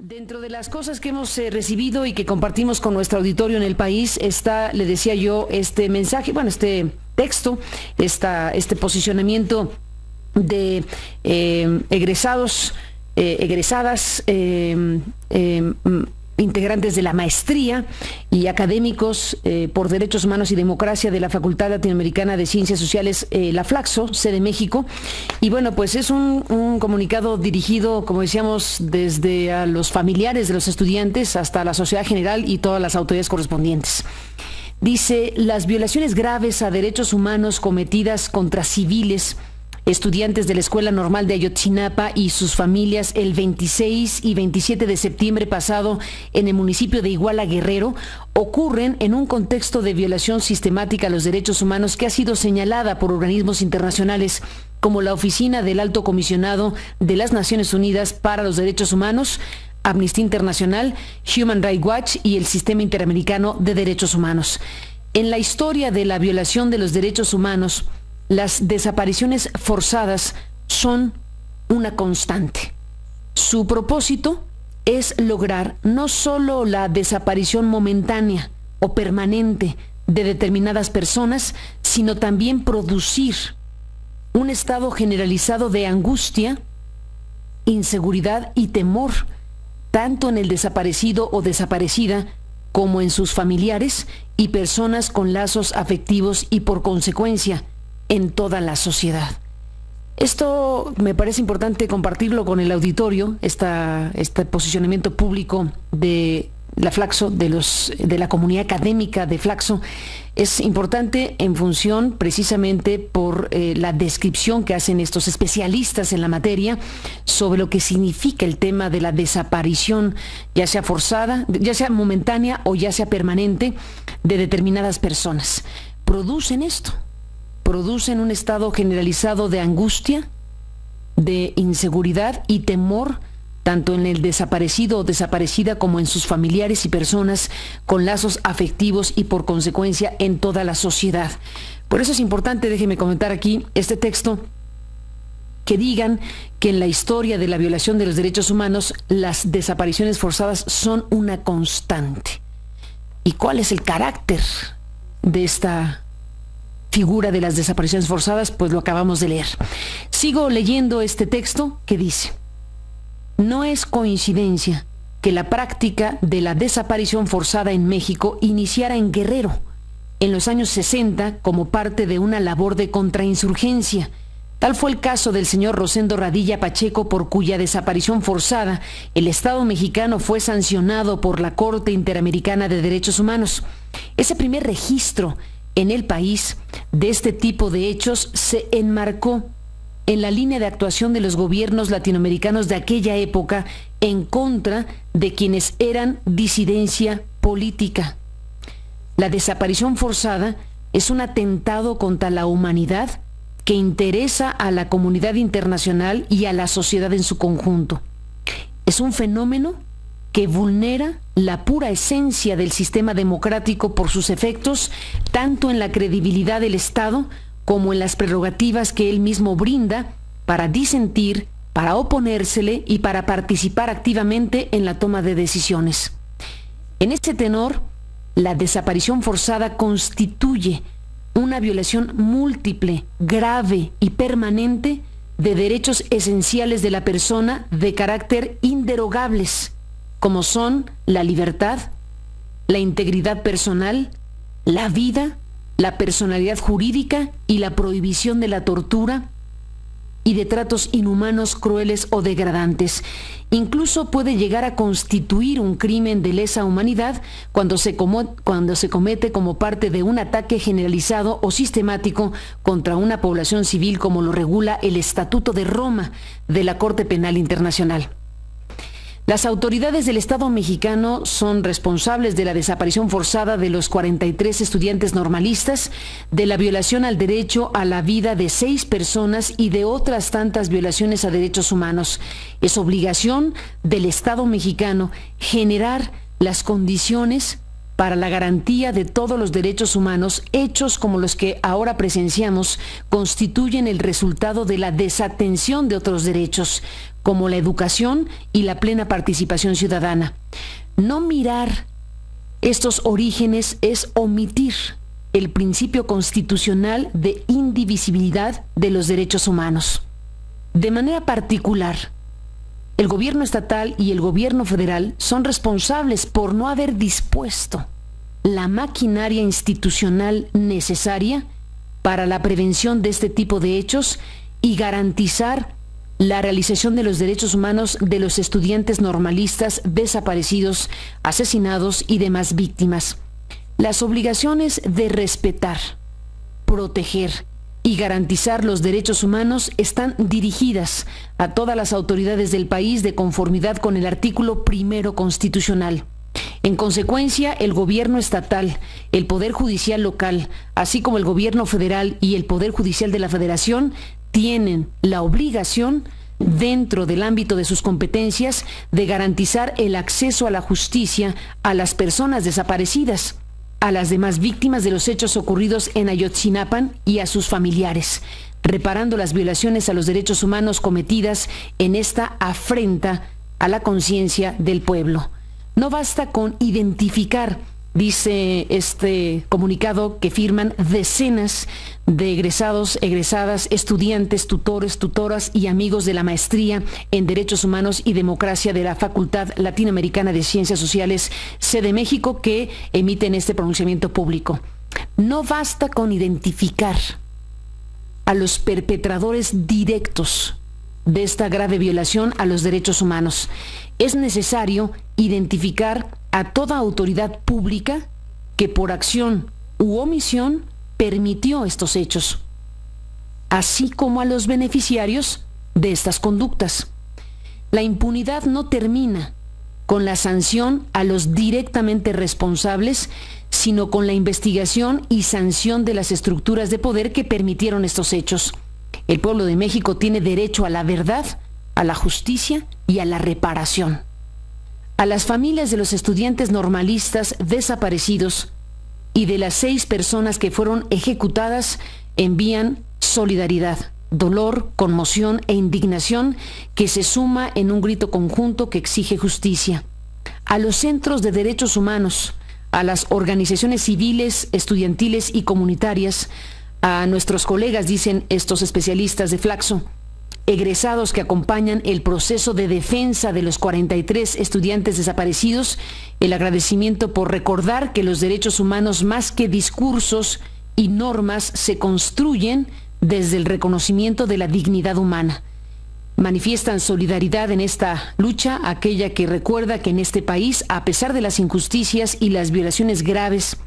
Dentro de las cosas que hemos recibido y que compartimos con nuestro auditorio en el país está, le decía yo, este mensaje, bueno, este texto, este posicionamiento de egresados, egresadas, integrantes de la maestría y académicos por Derechos Humanos y Democracia de la Facultad Latinoamericana de Ciencias Sociales, la Flaxo, sede México. Y bueno, pues es un comunicado dirigido, como decíamos, desde a los familiares de los estudiantes hasta la sociedad general y todas las autoridades correspondientes. Dice: las violaciones graves a derechos humanos cometidas contra civiles, estudiantes de la Escuela Normal de Ayotzinapa y sus familias el 26 y 27 de septiembre pasado en el municipio de Iguala, Guerrero, ocurren en un contexto de violación sistemática a los derechos humanos que ha sido señalada por organismos internacionales como la Oficina del Alto Comisionado de las Naciones Unidas para los Derechos Humanos, Amnistía Internacional, Human Rights Watch y el Sistema Interamericano de Derechos Humanos. En la historia de la violación de los derechos humanos, las desapariciones forzadas son una constante. Su propósito es lograr no solo la desaparición momentánea o permanente de determinadas personas, sino también producir un estado generalizado de angustia, inseguridad y temor, tanto en el desaparecido o desaparecida como en sus familiares y personas con lazos afectivos y, por consecuencia, en toda la sociedad. Esto me parece importante compartirlo con el auditorio, este posicionamiento público de la Flaxo, de la comunidad académica de Flaxo. Es importante en función precisamente por la descripción que hacen estos especialistas en la materia sobre lo que significa el tema de la desaparición, ya sea forzada, ya sea momentánea o ya sea permanente, de determinadas personas. Producen esto. Producen un estado generalizado de angustia, de inseguridad y temor, tanto en el desaparecido o desaparecida como en sus familiares y personas con lazos afectivos y, por consecuencia, en toda la sociedad. Por eso es importante, déjenme comentar aquí este texto, que digan que en la historia de la violación de los derechos humanos, las desapariciones forzadas son una constante. ¿Y cuál es el carácter de esta figura de las desapariciones forzadas? Pues lo acabamos de leer. Sigo leyendo este texto que dice: no es coincidencia que la práctica de la desaparición forzada en México iniciara en Guerrero en los años 60 como parte de una labor de contrainsurgencia. Tal fue el caso del señor Rosendo Radilla Pacheco, por cuya desaparición forzada el Estado mexicano fue sancionado por la Corte Interamericana de Derechos Humanos. Ese primer registro en el país de este tipo de hechos se enmarcó en la línea de actuación de los gobiernos latinoamericanos de aquella época en contra de quienes eran disidencia política. La desaparición forzada es un atentado contra la humanidad que interesa a la comunidad internacional y a la sociedad en su conjunto. Es un fenómeno que vulnera la pura esencia del sistema democrático por sus efectos, tanto en la credibilidad del Estado como en las prerrogativas que él mismo brinda para disentir, para oponérsele y para participar activamente en la toma de decisiones. En este tenor, la desaparición forzada constituye una violación múltiple, grave y permanente de derechos esenciales de la persona de carácter inderogables, como son la libertad, la integridad personal, la vida, la personalidad jurídica y la prohibición de la tortura y de tratos inhumanos, crueles o degradantes. Incluso puede llegar a constituir un crimen de lesa humanidad cuando se comete como parte de un ataque generalizado o sistemático contra una población civil, como lo regula el Estatuto de Roma de la Corte Penal Internacional. Las autoridades del Estado mexicano son responsables de la desaparición forzada de los 43 estudiantes normalistas, de la violación al derecho a la vida de 6 personas y de otras tantas violaciones a derechos humanos. Es obligación del Estado mexicano generar las condiciones para la garantía de todos los derechos humanos, hechos como los que ahora presenciamos constituyen el resultado de la desatención de otros derechos, como la educación y la plena participación ciudadana. No mirar estos orígenes es omitir el principio constitucional de indivisibilidad de los derechos humanos. De manera particular, el gobierno estatal y el gobierno federal son responsables por no haber dispuesto la maquinaria institucional necesaria para la prevención de este tipo de hechos y garantizar la realización de los derechos humanos de los estudiantes normalistas desaparecidos, asesinados y demás víctimas. Las obligaciones de respetar, proteger y garantizar los derechos humanos están dirigidas a todas las autoridades del país de conformidad con el artículo 1 constitucional. En consecuencia, el gobierno estatal, el Poder Judicial local, así como el gobierno federal y el Poder Judicial de la Federación, tienen la obligación, dentro del ámbito de sus competencias, de garantizar el acceso a la justicia a las personas desaparecidas, a las demás víctimas de los hechos ocurridos en Ayotzinapan y a sus familiares, reparando las violaciones a los derechos humanos cometidas en esta afrenta a la conciencia del pueblo. No basta con identificar, dice este comunicado que firman decenas de egresados, egresadas, estudiantes, tutores, tutoras y amigos de la maestría en Derechos Humanos y Democracia de la Facultad Latinoamericana de Ciencias Sociales, sede México, que emiten este pronunciamiento público. No basta con identificar a los perpetradores directos de esta grave violación a los derechos humanos. Es necesario identificar a toda autoridad pública que por acción u omisión permitió estos hechos, así como a los beneficiarios de estas conductas. La impunidad no termina con la sanción a los directamente responsables, sino con la investigación y sanción de las estructuras de poder que permitieron estos hechos. El pueblo de México tiene derecho a la verdad, a la justicia y a la reparación. A las familias de los estudiantes normalistas desaparecidos y de las 6 personas que fueron ejecutadas envían solidaridad, dolor, conmoción e indignación que se suma en un grito conjunto que exige justicia. A los centros de derechos humanos, a las organizaciones civiles, estudiantiles y comunitarias, a nuestros colegas, dicen estos especialistas de Flaxo, egresados que acompañan el proceso de defensa de los 43 estudiantes desaparecidos, el agradecimiento por recordar que los derechos humanos, más que discursos y normas, se construyen desde el reconocimiento de la dignidad humana. Manifiestan solidaridad en esta lucha, aquella que recuerda que en este país, a pesar de las injusticias y las violaciones graves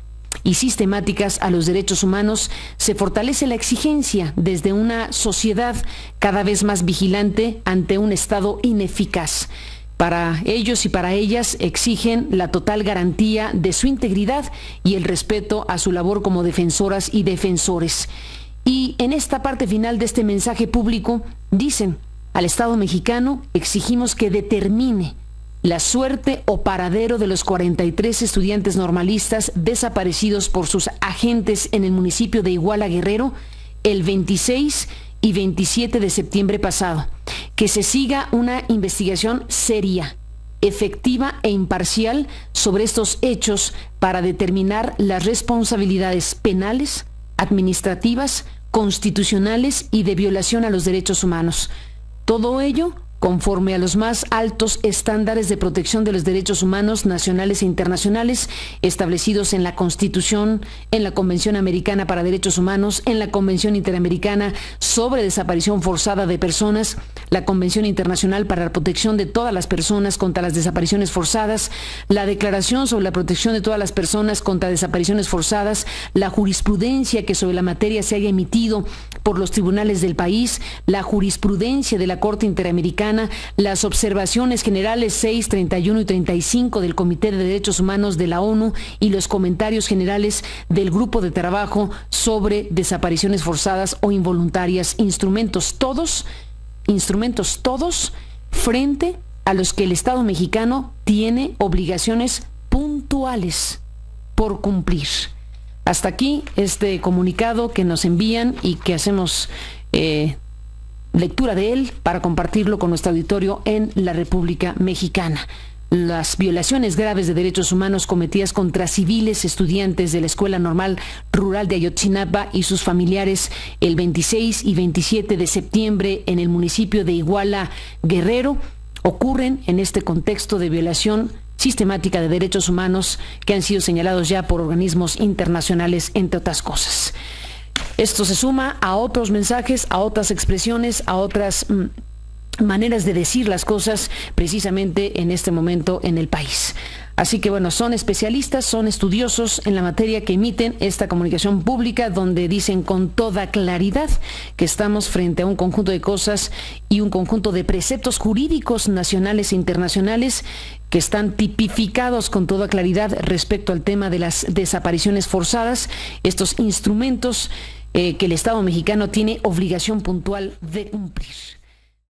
y sistemáticas a los derechos humanos, se fortalece la exigencia desde una sociedad cada vez más vigilante ante un Estado ineficaz. Para ellos y para ellas exigen la total garantía de su integridad y el respeto a su labor como defensoras y defensores. Y en esta parte final de este mensaje público dicen: al Estado mexicano exigimos que determine la suerte o paradero de los 43 estudiantes normalistas desaparecidos por sus agentes en el municipio de Iguala, Guerrero, el 26 y 27 de septiembre pasado. Que se siga una investigación seria, efectiva e imparcial sobre estos hechos para determinar las responsabilidades penales, administrativas, constitucionales y de violación a los derechos humanos. Todo ello conforme a los más altos estándares de protección de los derechos humanos nacionales e internacionales establecidos en la Constitución, en la Convención Americana para Derechos Humanos, en la Convención Interamericana sobre Desaparición Forzada de Personas, la Convención Internacional para la Protección de todas las personas contra las desapariciones forzadas, la Declaración sobre la Protección de todas las personas contra desapariciones forzadas, la jurisprudencia que sobre la materia se haya emitido por los tribunales del país, la jurisprudencia de la Corte Interamericana, las observaciones generales 6, 31 y 35 del Comité de Derechos Humanos de la ONU y los comentarios generales del Grupo de Trabajo sobre Desapariciones Forzadas o Involuntarias, instrumentos todos frente a los que el Estado mexicano tiene obligaciones puntuales por cumplir. Hasta aquí este comunicado que nos envían y que hacemos lectura de él para compartirlo con nuestro auditorio en la República Mexicana. Las violaciones graves de derechos humanos cometidas contra civiles estudiantes de la Escuela Normal Rural de Ayotzinapa y sus familiares el 26 y 27 de septiembre en el municipio de Iguala, Guerrero, ocurren en este contexto de violación sistemática de derechos humanos que han sido señalados ya por organismos internacionales, entre otras cosas. Esto se suma a otros mensajes, a otras expresiones, a otras maneras de decir las cosas precisamente en este momento en el país. Así que bueno, son especialistas, son estudiosos en la materia que emiten esta comunicación pública donde dicen con toda claridad que estamos frente a un conjunto de cosas y un conjunto de preceptos jurídicos nacionales e internacionales que están tipificados con toda claridad respecto al tema de las desapariciones forzadas, estos instrumentos que el Estado mexicano tiene obligación puntual de cumplir.